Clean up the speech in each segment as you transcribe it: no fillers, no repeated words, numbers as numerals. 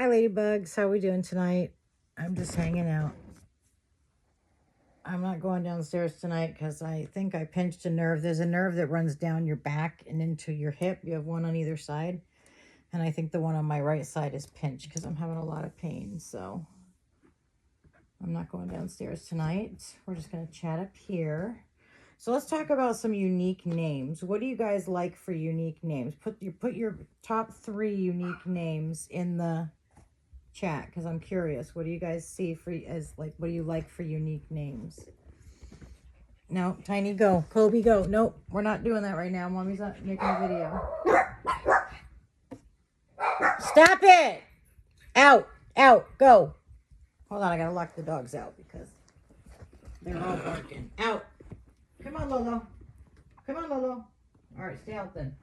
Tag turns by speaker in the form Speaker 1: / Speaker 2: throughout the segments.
Speaker 1: Hi, ladybugs. How we doing tonight? I'm just hanging out. I'm not going downstairs tonight because I think I pinched a nerve. There's a nerve that runs down your back and into your hip. You have one on either side. And I think the one on my right side is pinched because I'm having a lot of pain. So I'm not going downstairs tonight. We're just going to chat up here. So let's talk about some unique names. What do you guys like for unique names? Put your top 3 unique names in the chat because I'm curious. What do you guys see for as like what do you like for unique names? No, Tiny, go. Kobe, go. Nope, we're not doing that right now. Mommy's not making a video. Stop it! Out, go. Hold on, I gotta lock the dogs out because they're all barking. Out. Come on, Lolo. Come on, Lolo. All right, stay out then.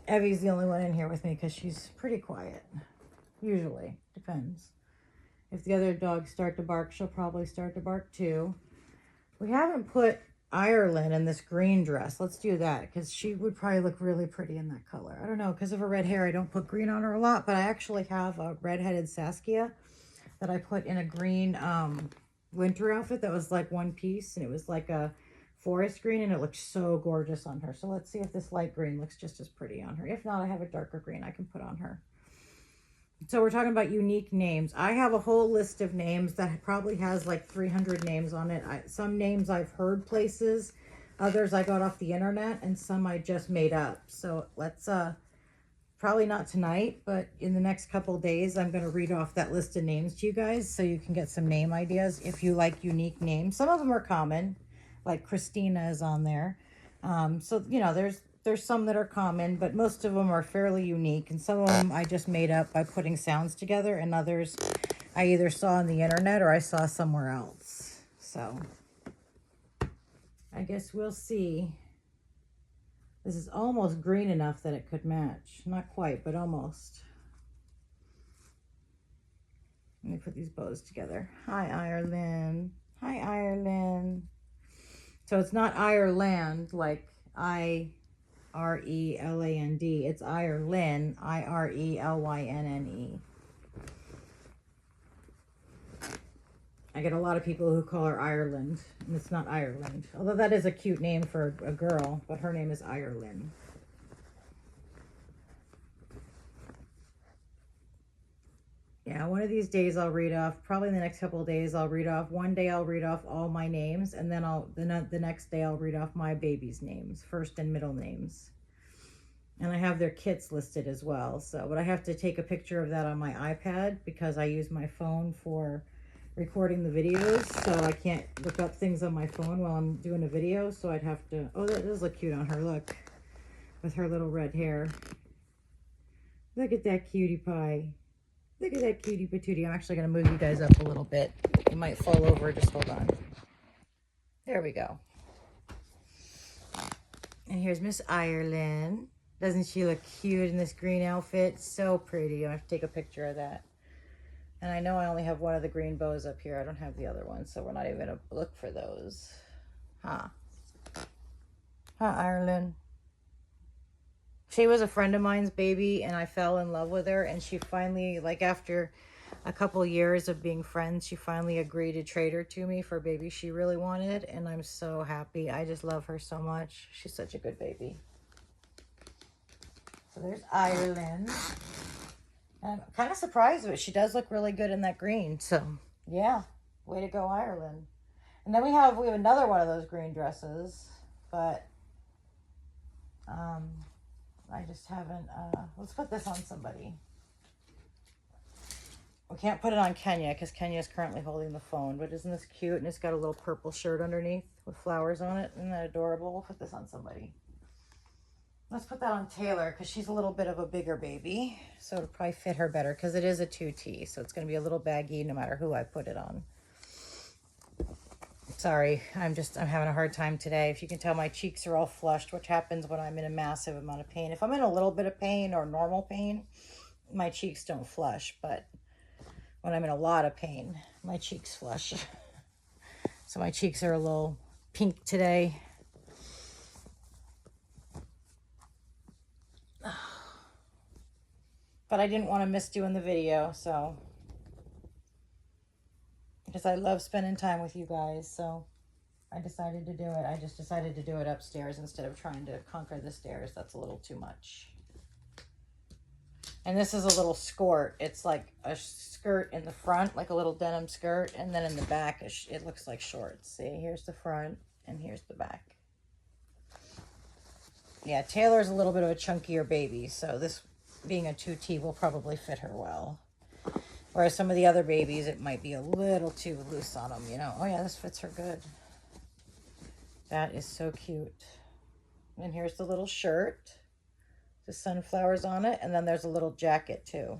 Speaker 1: Evie's the only one in here with me because she's pretty quiet. Usually. Depends. If the other dogs start to bark, she'll probably start to bark too. We haven't put Ireland in this green dress. Let's do that because she would probably look really pretty in that color. I don't know. Because of her red hair, I don't put green on her a lot. But I actually have a red-headed Saskia that I put in a green winter outfit that was like one piece. And it was like a forest green and it looked so gorgeous on her. So let's see if this light green looks just as pretty on her. If not, I have a darker green I can put on her. So we're talking about unique names. I have a whole list of names that probably has like 300 names on it. Some names I've heard places, others I got off the internet, and some I just made up. So let's probably not tonight, but in the next couple days I'm going to read off that list of names to you guys so you can get some name ideas if you like unique names. Some of them are common, like Christina is on there. So, you know, there's some that are common, but most of them are fairly unique. And some of them I just made up by putting sounds together, and others I either saw on the internet or I saw somewhere else. So I guess we'll see. This is almost green enough that it could match. Not quite, but almost. Let me put these bows together. Hi, Ireland. Hi, Ireland. So it's not Ireland like Ireland. It's Ireland, Irelynne. I get a lot of people who call her Ireland, and it's not Ireland. Although that is a cute name for a girl, but her name is Ireland. Yeah, one of these days I'll read off, probably in the next couple of days I'll read off, one day I'll read off all my names, and then the next day I'll read off my baby's names, first and middle names. And I have their kits listed as well. So, but I have to take a picture of that on my iPad because I use my phone for recording the videos. So I can't look up things on my phone while I'm doing a video. So I'd have to, oh, that does look cute on her, look, with her little red hair. Look at that cutie pie. Look at that cutie patootie. I'm actually going to move you guys up a little bit. You might fall over. Just hold on. There we go. And here's Miss Ireland. Doesn't she look cute in this green outfit? So pretty. I have to take a picture of that. And I know I only have one of the green bows up here. I don't have the other one, so we're not even going to look for those. Huh. Ireland. She was a friend of mine's baby, and I fell in love with her. And she finally, like after a couple years of being friends, she finally agreed to trade her to me for a baby she really wanted. And I'm so happy. I just love her so much. She's such a good baby. So there's Ireland. And I'm kind of surprised, but she does look really good in that green. So yeah, way to go, Ireland. And then we have another one of those green dresses, but I just haven't, let's put this on somebody. We can't put it on Kenya because Kenya is currently holding the phone, but isn't this cute? And it's got a little purple shirt underneath with flowers on it. Isn't that adorable? We'll put this on somebody. Let's put that on Taylor because she's a little bit of a bigger baby. So it'll probably fit her better because it is a 2T. So it's going to be a little baggy no matter who I put it on. Sorry, I'm having a hard time today. If you can tell, my cheeks are all flushed, which happens when I'm in a massive amount of pain. If I'm in a little bit of pain or normal pain, my cheeks don't flush. But when I'm in a lot of pain, my cheeks flush. So my cheeks are a little pink today. But I didn't want to miss doing the video, so. Because I love spending time with you guys, so I decided to do it. I just decided to do it upstairs instead of trying to conquer the stairs. That's a little too much. And this is a little skirt. It's like a skirt in the front, like a little denim skirt. And then in the back, it looks like shorts. See, here's the front and here's the back. Yeah, Taylor's a little bit of a chunkier baby. So this being a 2T will probably fit her well. Whereas some of the other babies, it might be a little too loose on them, you know. Oh yeah, this fits her good. That is so cute. And here's the little shirt. The sunflowers on it, and then there's a little jacket too.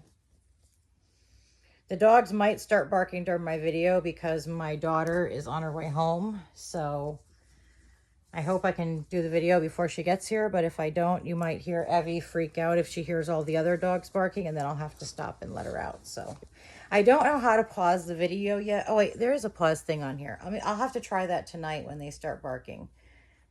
Speaker 1: The dogs might start barking during my video because my daughter is on her way home, so I hope I can do the video before she gets here, but if I don't, you might hear Evie freak out if she hears all the other dogs barking, and then I'll have to stop and let her out. So I don't know how to pause the video yet. Oh wait, there is a pause thing on here. I mean, I'll have to try that tonight when they start barking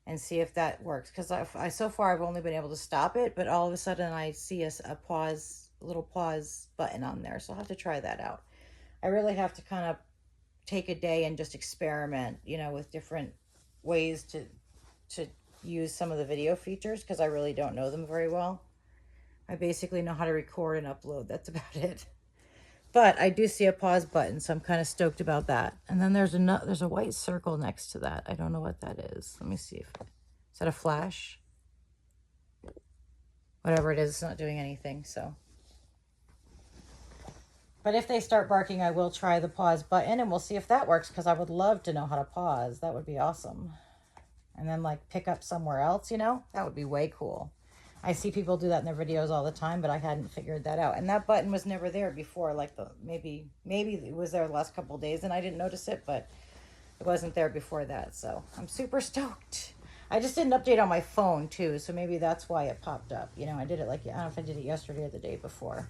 Speaker 1: and see if that works, because I so far I've only been able to stop it, but all of a sudden I see a pause, a little pause button on there, so I'll have to try that out. I really have to kind of take a day and just experiment, you know, with different ways to use some of the video features, because I really don't know them very well. I basically know how to record and upload. That's about it. But I do see a pause button, so I'm kind of stoked about that. And then there's a white circle next to that. I don't know what that is. Let me see. Is that a flash? Whatever it is, it's not doing anything, so. But if they start barking, I will try the pause button, and we'll see if that works, because I would love to know how to pause. That would be awesome. And then, like, pick up somewhere else, you know? That would be way cool. I see people do that in their videos all the time, but I hadn't figured that out. And that button was never there before. Like, maybe it was there the last couple of days and I didn't notice it, but it wasn't there before that. So I'm super stoked. I just did an update on my phone too, so maybe that's why it popped up. You know, I did it like, I don't know if I did it yesterday or the day before.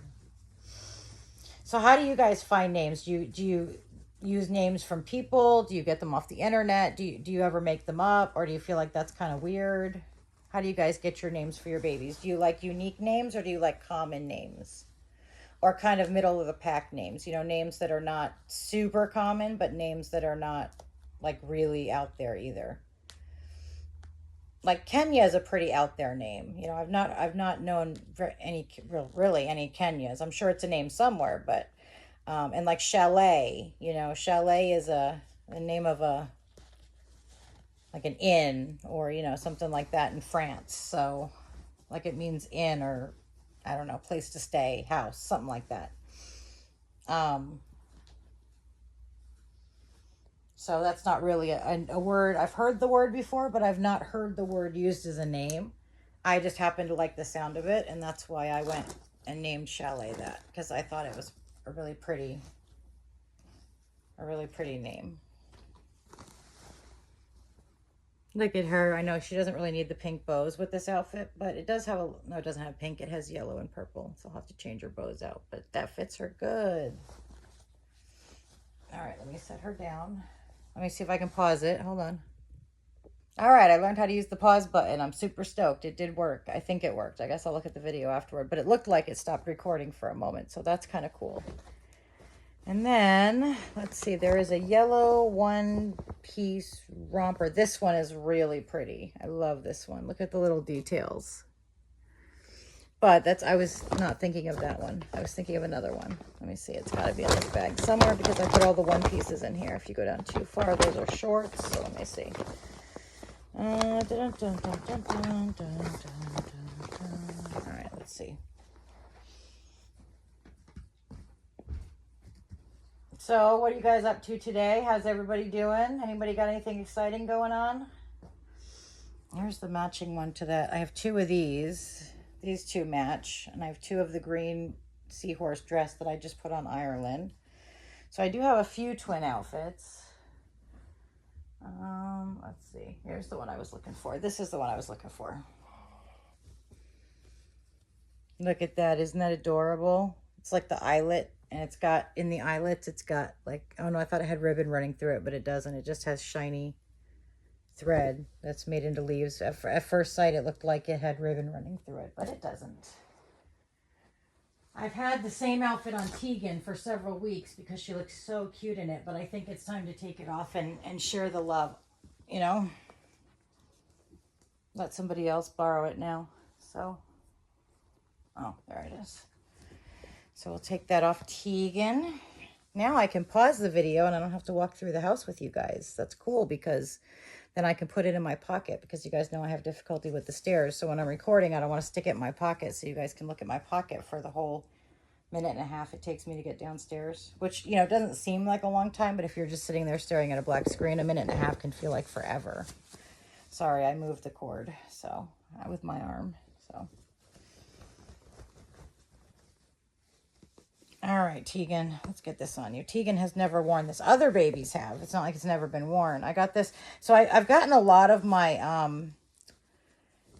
Speaker 1: So how do you guys find names? Do you use names from people? Do you get them off the internet? Do you ever make them up, or do you feel like that's kind of weird? How do you guys get your names for your babies? Do you like unique names, or do you like common names? Or kind of middle of the pack names, you know, names that are not super common, but names that are not like really out there either. Like Kenya is a pretty out there name. You know, I've not known any Kenyas. I'm sure it's a name somewhere, but and like Chalet, you know, Chalet is a name of like an inn, or, you know, something like that in France. So like it means inn, or I don't know, place to stay, house, something like that. So that's not really a word. I've heard the word before, but I've not heard the word used as a name. I just happened to like the sound of it, and that's why I went and named Chalet that, because I thought it was a really pretty name. Look at her. I know she doesn't really need the pink bows with this outfit, but it does have no, it doesn't have pink. It has yellow and purple, so I'll have to change her bows out, but that fits her good. All right, let me set her down. Let me see if I can pause it. Hold on. All right, I learned how to use the pause button. I'm super stoked. It did work. I think it worked. I guess I'll look at the video afterward, but it looked like it stopped recording for a moment, so that's kind of cool. And then, let's see, there is a yellow one-piece romper. This one is really pretty. I love this one. Look at the little details. But I was not thinking of that one. I was thinking of another one. Let me see. It's got to be in this bag somewhere, because I put all the one pieces in here. If you go down too far, those are shorts. So let me see. All right, let's see. So what are you guys up to today? How's everybody doing? Anybody got anything exciting going on? Here's the matching one to that. I have two of these. These two match. And I have two of the green seahorse dress that I just put on Ireland. So I do have a few twin outfits. Let's see. Here's the one I was looking for. This is the one I was looking for. Look at that. Isn't that adorable? It's like the eyelet. And it's got, in the eyelets, it's got like, oh no, I thought it had ribbon running through it, but it doesn't. It just has shiny thread that's made into leaves. At first sight, it looked like it had ribbon running through it, but it doesn't. I've had the same outfit on Tegan for several weeks because she looks so cute in it, but I think it's time to take it off and share the love, you know? Let somebody else borrow it now. So, oh, there it is. So we'll take that off Tegan. Now I can pause the video and I don't have to walk through the house with you guys. That's cool because then I can put it in my pocket because you guys know I have difficulty with the stairs. So when I'm recording, I don't want to stick it in my pocket so you guys can look at my pocket for the whole minute and a half it takes me to get downstairs, which, you know, doesn't seem like a long time, but if you're just sitting there staring at a black screen, a minute and a half can feel like forever. Sorry, I moved the cord, so, with my arm, so. All right, Tegan, let's get this on you. Tegan has never worn this. Other babies have. It's not like it's never been worn. I got this. So I've gotten a lot of my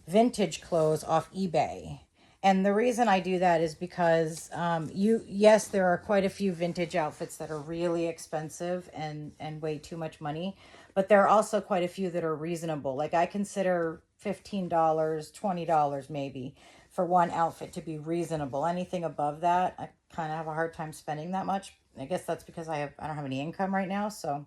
Speaker 1: vintage clothes off eBay. And the reason I do that is because yes, there are quite a few vintage outfits that are really expensive and way too much money. But there are also quite a few that are reasonable. Like I consider $15, $20 maybe for one outfit to be reasonable. Anything above that, I kind of have a hard time spending that much. I guess that's because I don't have any income right now, so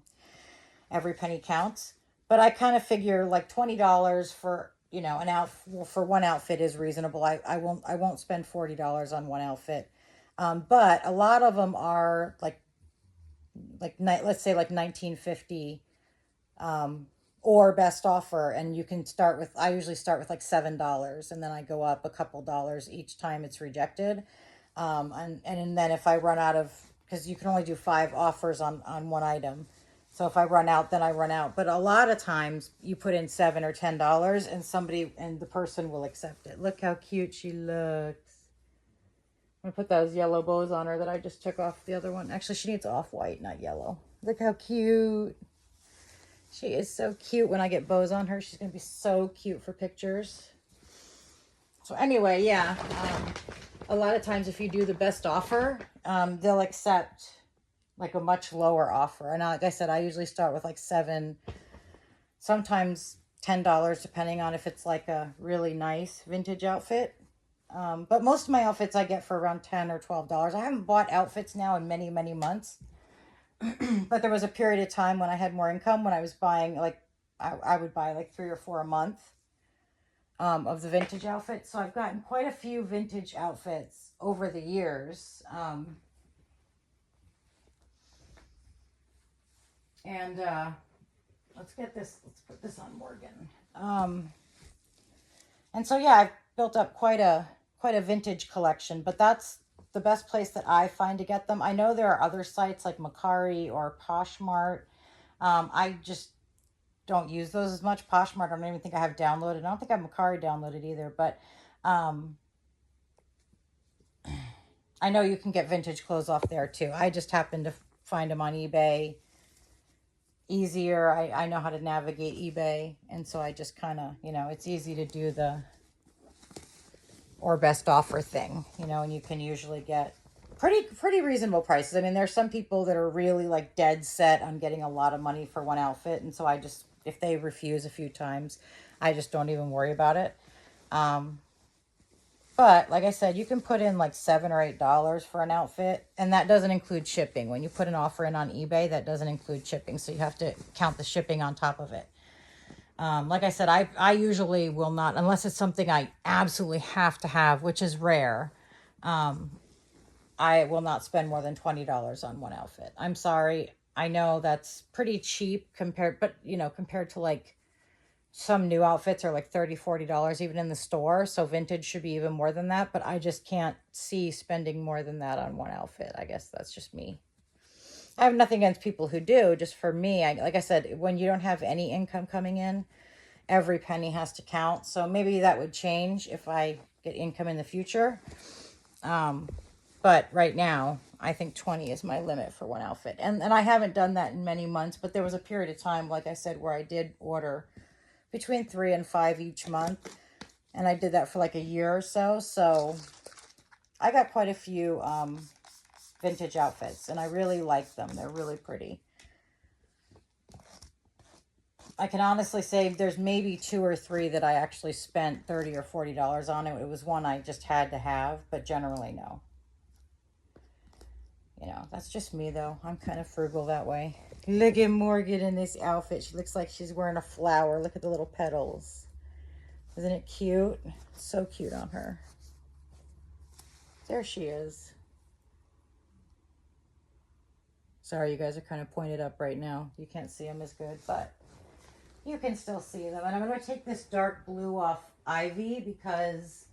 Speaker 1: every penny counts. But I kind of figure like $20 for, you know, for one outfit is reasonable. I won't spend $40 on one outfit. But a lot of them are like let's say like 1950 or best offer, and you can start with, I usually start with like $7 and then I go up a couple dollars each time it's rejected. And then if I run out of, because you can only do 5 offers on one item. So if I run out, then I run out. But a lot of times you put in $7 or $10 and the person will accept it. Look how cute she looks. I'm gonna put those yellow bows on her that I just took off the other one. Actually, she needs off-white, not yellow. Look how cute. She is so cute. When I get bows on her, she's gonna be so cute for pictures. So anyway, yeah. A lot of times if you do the best offer, they'll accept like a much lower offer. And like I said, I usually start with like $7, sometimes $10, depending on if it's like a really nice vintage outfit. But most of my outfits I get for around $10 or $12. I haven't bought outfits now in many, many months. But there was a period of time when I had more income, when I was buying like, I would buy like 3 or 4 a month of the vintage outfits. So I've gotten quite a few vintage outfits over the years. Let's put this on Morgan. And so, yeah, I've built up quite a vintage collection, but that's the best place that I find to get them. I know there are other sites like Macari or Poshmark. I just don't use those as much. Poshmark, I don't even think I have downloaded. I don't think I have Macari downloaded either, but I know you can get vintage clothes off there too. I just happen to find them on eBay easier. I know how to navigate eBay, and so I just kind of, you know, it's easy to do the or best offer thing, you know, and you can usually get pretty reasonable prices. I mean, there's some people that are really like dead set on getting a lot of money for one outfit, and so I just, if they refuse a few times, I just don't even worry about it. But like I said, you can put in like $7 or $8 for an outfit, and that doesn't include shipping. When you put an offer in on eBay, that doesn't include shipping, so you have to count the shipping on top of it. Like I said, I usually will not, unless it's something I absolutely have to have, which is rare. I will not spend more than $20 on one outfit. I'm sorry. I know that's pretty cheap compared to like some new outfits are like $30, $40 even in the store. So vintage should be even more than that, but I just can't see spending more than that on one outfit. I guess that's just me. I have nothing against people who do. Just for me, like I said, when you don't have any income coming in, every penny has to count. So maybe that would change if I get income in the future. But right now, I think 20 is my limit for one outfit. And I haven't done that in many months, but there was a period of time, like I said, where I did order between 3 and 5 each month. And I did that for like a year or so. So I got quite a few vintage outfits, and I really like them. They're really pretty. I can honestly say there's maybe 2 or 3 that I actually spent $30 or $40 on. It was one I just had to have, but generally no. You know, that's just me though. I'm kind of frugal that way. Look at Morgan in this outfit. She looks like she's wearing a flower. Look at the little petals. Isn't it cute? So cute on her. There she is. Sorry, you guys are kind of pointed up right now. You can't see them as good, but you can still see them. And I'm going to take this dark blue off Ivy because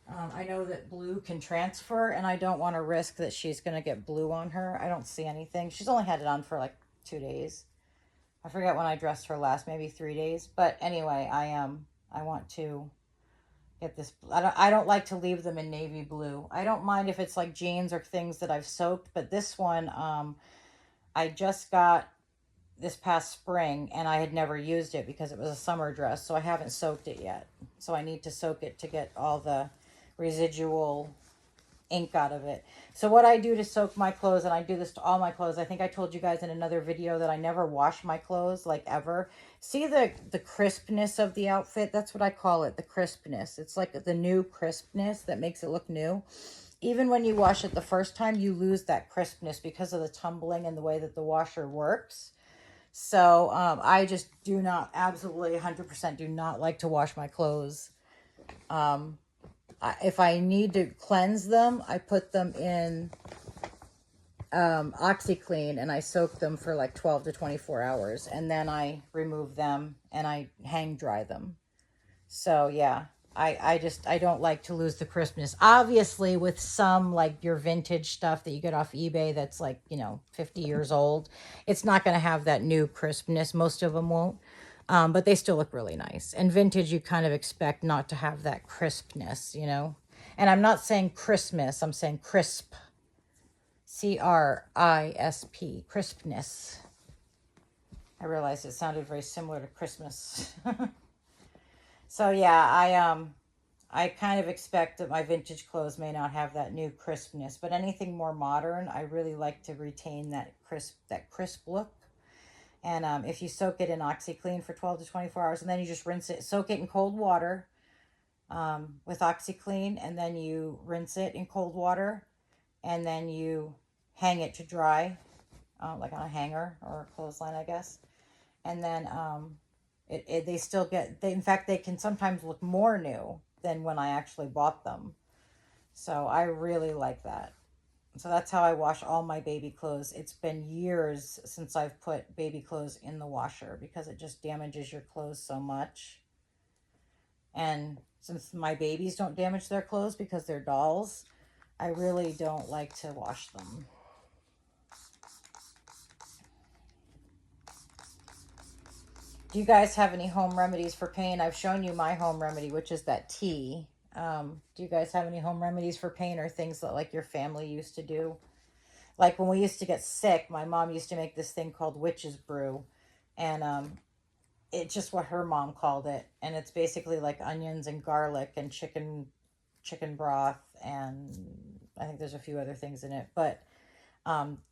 Speaker 1: I know that blue can transfer, and I don't want to risk that she's going to get blue on her. I don't see anything. She's only had it on for like 2 days. I forget when I dressed her last, maybe 3 days. But anyway, I want to get this. I don't like to leave them in navy blue. I don't mind if it's like jeans or things that I've soaked, but this one I just got this past spring, and I had never used it because it was a summer dress, so I haven't soaked it yet. So I need to soak it to get all the residual ink out of it. So what I do to soak my clothes, and I do this to all my clothes, I think I told you guys in another video that I never wash my clothes, like ever. See the crispness of the outfit? That's what I call it, the crispness. It's like the new crispness that makes it look new. Even when you wash it the first time, you lose that crispness because of the tumbling and the way that the washer works. So I just do not, absolutely 100% do not like to wash my clothes. If I need to cleanse them, I put them in OxyClean and I soak them for like 12 to 24 hours. And then I remove them and I hang dry them. So yeah, I don't like to lose the crispness. Obviously, with some like your vintage stuff that you get off eBay that's like, 50 years old, it's not going to have that new crispness. Most of them won't. But they still look really nice. And vintage, you kind of expect not to have that crispness, And I'm not saying Christmas, I'm saying crisp. C-R-I-S-P, crispness. I realized it sounded very similar to Christmas. So yeah, I kind of expect that my vintage clothes may not have that new crispness, but anything more modern, I really like to retain that crisp look. And if you soak it in OxyClean for 12 to 24 hours, and then you just rinse it, soak it in cold water with OxyClean, and then you rinse it in cold water, and then you hang it to dry, like on a hanger or a clothesline, I guess. And then they still in fact, they can sometimes look more new than when I actually bought them. So I really like that. So that's how I wash all my baby clothes. It's been years since I've put baby clothes in the washer because it just damages your clothes so much. And since my babies don't damage their clothes because they're dolls, I really don't like to wash them. Do you guys have any home remedies for pain? I've shown you my home remedy, which is that tea. Do you guys have any home remedies for pain or things that like your family used to do? Like when we used to get sick, my mom used to make this thing called witch's brew. And it's just what her mom called it. And it's basically like onions and garlic and chicken broth. And I think there's a few other things in it. But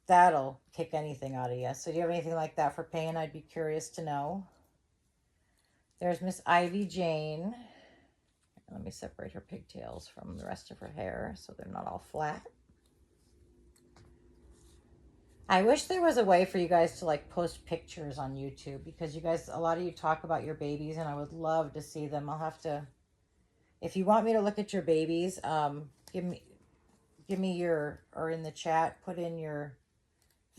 Speaker 1: that'll kick anything out of you. So do you have anything like that for pain? I'd be curious to know. There's Miss Ivy Jane. Let me separate her pigtails from the rest of her hair so they're not all flat. I wish there was a way for you guys to like post pictures on YouTube because you guys, a lot of you talk about your babies and I would love to see them. I'll have to, if you want me to look at your babies, give me your, or in the chat, put in your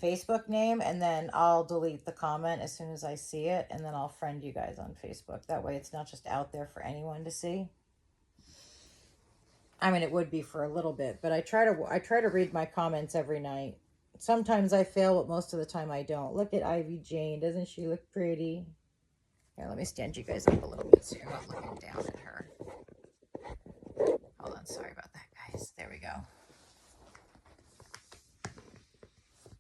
Speaker 1: Facebook name and then I'll delete the comment as soon as I see it and then I'll friend you guys on Facebook. That way it's not just out there for anyone to see. I mean, it would be for a little bit, but I try to read my comments every night. Sometimes I fail, but most of the time I don't. Look at Ivy Jane. Doesn't she look pretty? Here, let me stand you guys up a little bit so you're not looking down at her. Hold on. Sorry about that, guys. There we go.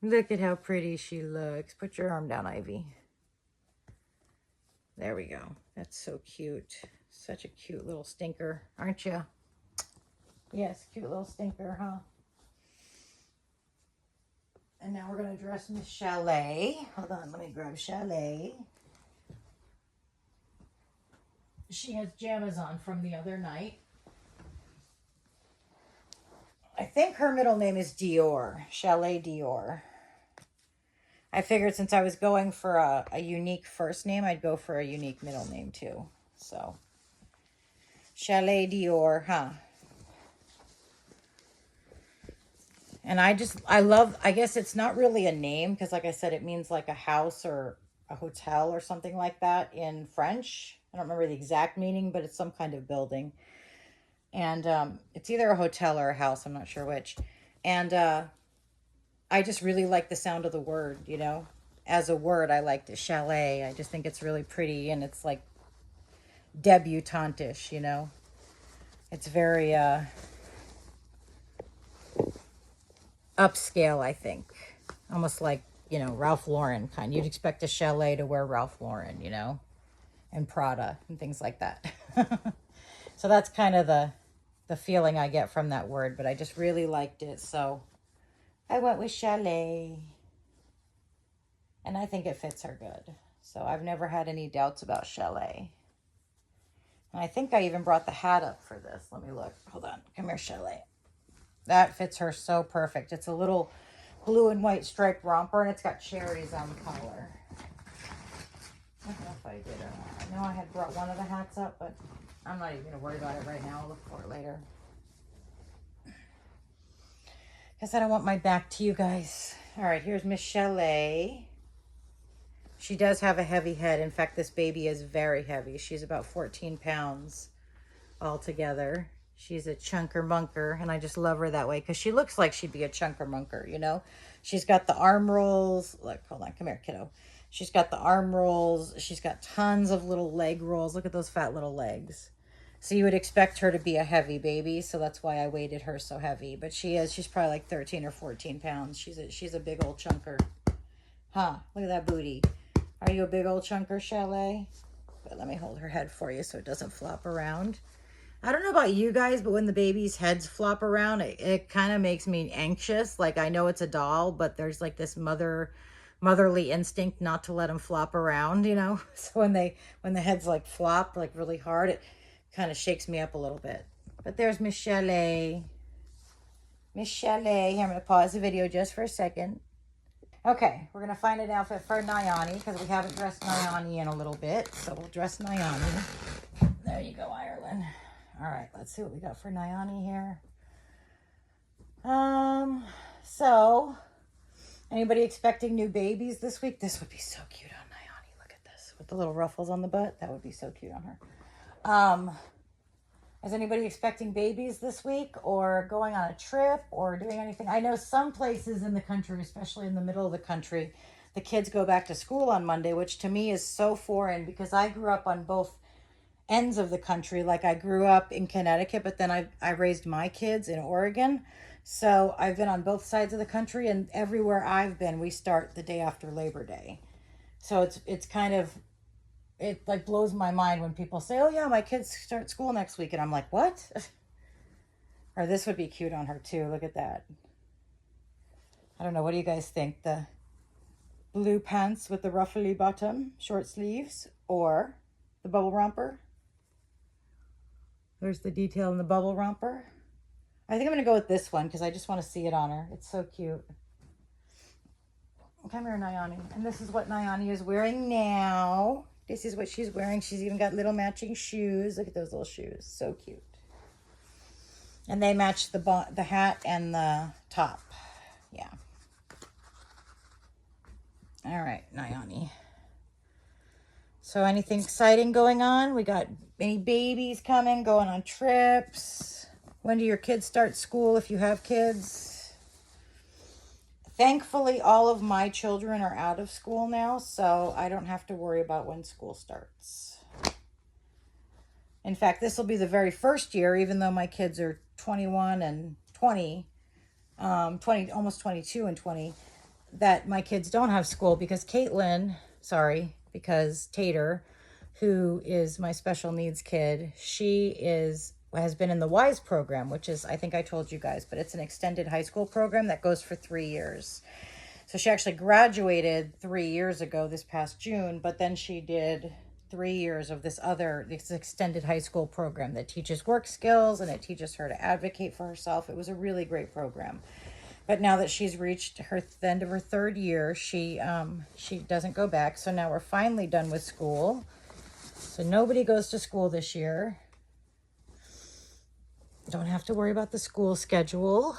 Speaker 1: Look at how pretty she looks. Put your arm down, Ivy. There we go. That's so cute. Such a cute little stinker, aren't you? Yes, cute little stinker, huh? And now we're going to dress Miss Chalet. Hold on, let me grab Chalet. She has pajamas on from the other night. think her middle name is Dior, Chalet Dior. I figured since I was going for a unique first name, I'd go for a unique middle name too. So, Chalet Dior, huh? And I love, I guess it's not really a name because like I said, it means like a house or a hotel or something like that in French. I don't remember the exact meaning, but it's some kind of building. And it's either a hotel or a house. I'm not sure which. And I just really like the sound of the word, you know. As a word, I like the chalet. I just think it's really pretty and it's like debutante-ish, you know. It's very upscale, I think. Almost like, you know, Ralph Lauren kind. You'd expect a chalet to wear Ralph Lauren, you know, and Prada and things like that. So that's kind of the feeling I get from that word, but I just really liked it. So I went with chalet. And I think it fits her good. So I've never had any doubts about chalet. And I think I even brought the hat up for this. Let me look. Hold on. Come here, chalet. That fits her so perfect. It's a little blue and white striped romper, and it's got cherries on the collar. I don't know if I did or not. I know I had brought one of the hats up, but I'm not even going to worry about it right now. I'll look for it later. Because I don't want my back to you guys. All right, here's Miss Chalet. She does have a heavy head. In fact, this baby is very heavy. She's about 14 pounds altogether. She's a chunker munker, and I just love her that way because she looks like she'd be a chunker munker, you know? She's got the arm rolls. Look, hold on. Come here, kiddo. She's got the arm rolls. She's got tons of little leg rolls. Look at those fat little legs. So you would expect her to be a heavy baby, so that's why I weighted her so heavy. But she is. She's probably like 13 or 14 pounds. She's a big old chunker. Huh? Look at that booty. Are you a big old chunker, Chalet? But let me hold her head for you so it doesn't flop around. I don't know about you guys, but when the baby's heads flop around, it kind of makes me anxious. Like, I know it's a doll, but there's like this motherly instinct not to let them flop around, you know? So when the heads like flop like really hard, it kind of shakes me up a little bit. But there's Miss Chalet. Miss Chalet. Here, I'm going to pause the video just for a second. Okay, we're going to find an outfit for Nyani because we haven't dressed Nyani in a little bit. So we'll dress Nyani. There you go, Ireland. All right, let's see what we got for Nyani here. So, anybody expecting new babies this week? This would be so cute on Nyani. Look at this. With the little ruffles on the butt. That would be so cute on her. Is anybody expecting babies this week or going on a trip or doing anything? I know some places in the country, especially in the middle of the country, the kids go back to school on Monday, which to me is so foreign because I grew up on both ends of the country. Like I grew up in Connecticut, but then I raised my kids in Oregon. So I've been on both sides of the country, and everywhere I've been, we start the day after Labor Day. So it's kind of, it like blows my mind when people say, oh yeah, my kids start school next week. And I'm like, what? Or this would be cute on her too. Look at that. I don't know. What do you guys think? The blue pants with the ruffly bottom, short sleeves, or the bubble romper? There's the detail in the bubble romper. I think I'm going to go with this one because I just want to see it on her. It's so cute. Come here, Nyani. And this is what Nyani is wearing now. This is what she's wearing. She's even got little matching shoes. Look at those little shoes. So cute. And they match the hat and the top. Yeah. All right, Nyani. So anything exciting going on? We got any babies coming, going on trips? When do your kids start school if you have kids? Thankfully, all of my children are out of school now, so I don't have to worry about when school starts. In fact, this will be the very first year, even though my kids are 21 and 20, almost 22 and 20, that my kids don't have school because Tater, who is my special needs kid, has been in the WISE program, which is, I think I told you guys, but it's an extended high school program that goes for 3 years. So she actually graduated 3 years ago this past June, but then she did 3 years of this extended high school program that teaches work skills and it teaches her to advocate for herself. It was a really great program. But now that she's reached the end of her 3rd year, she doesn't go back. So now we're finally done with school. So nobody goes to school this year. Don't have to worry about the school schedule.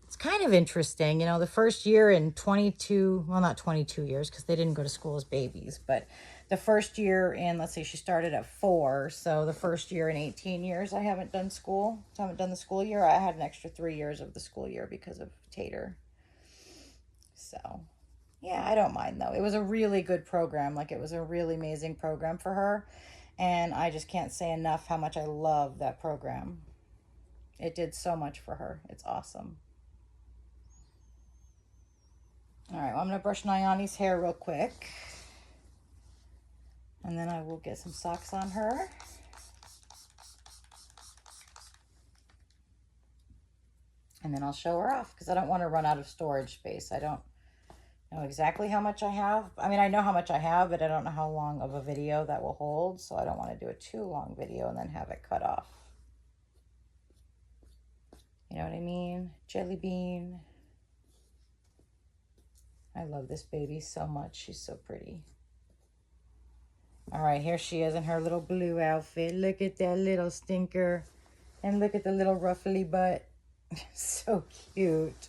Speaker 1: It's kind of interesting, you know, the first year in 22, well, not 22 years because they didn't go to school as babies, but the first year in, let's see, she started at 4. So the first year in 18 years, I haven't done school. I haven't done the school year. I had an extra 3 years of the school year because of Tater. So, yeah, I don't mind though. It was a really good program. Like, it was a really amazing program for her. And I just can't say enough how much I love that program. It did so much for her. It's awesome. All right, well, I'm going to brush Nyani's hair real quick. And then I will get some socks on her. And then I'll show her off because I don't want to run out of storage space. I don't know exactly how much I have. I mean, I know how much I have, but I don't know how long of a video that will hold. So I don't want to do a too long video and then have it cut off. You know what I mean? Jelly bean. I love this baby so much. She's so pretty. All right, here she is in her little blue outfit. Look at that little stinker. And look at the little ruffly butt. So cute.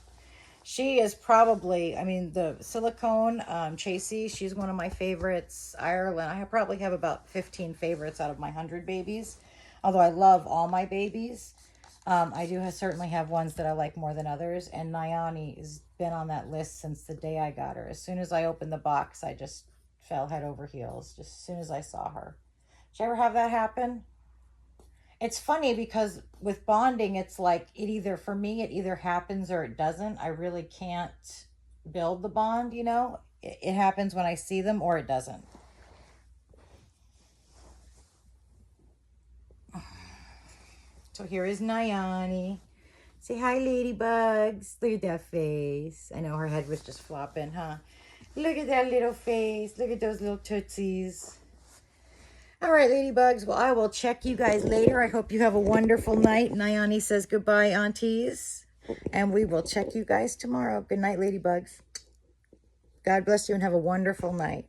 Speaker 1: She is probably, I mean, the silicone Chasey, she's one of my favorites. Ireland, I probably have about 15 favorites out of my 100 babies. Although I love all my babies. I do certainly have ones that I like more than others. And Nyani has been on that list since the day I got her. As soon as I opened the box, I just fell head over heels. Just as soon as I saw her. Did you ever have that happen? It's funny because with bonding, it's like for me, it either happens or it doesn't. I really can't build the bond, you know. It happens when I see them or it doesn't. So here is Nyani. Say hi, ladybugs. Look at that face. I know her head was just flopping, huh? Look at that little face. Look at those little tootsies. All right, ladybugs. Well, I will check you guys later. I hope you have a wonderful night. Nyani says goodbye, aunties. And we will check you guys tomorrow. Good night, ladybugs. God bless you and have a wonderful night.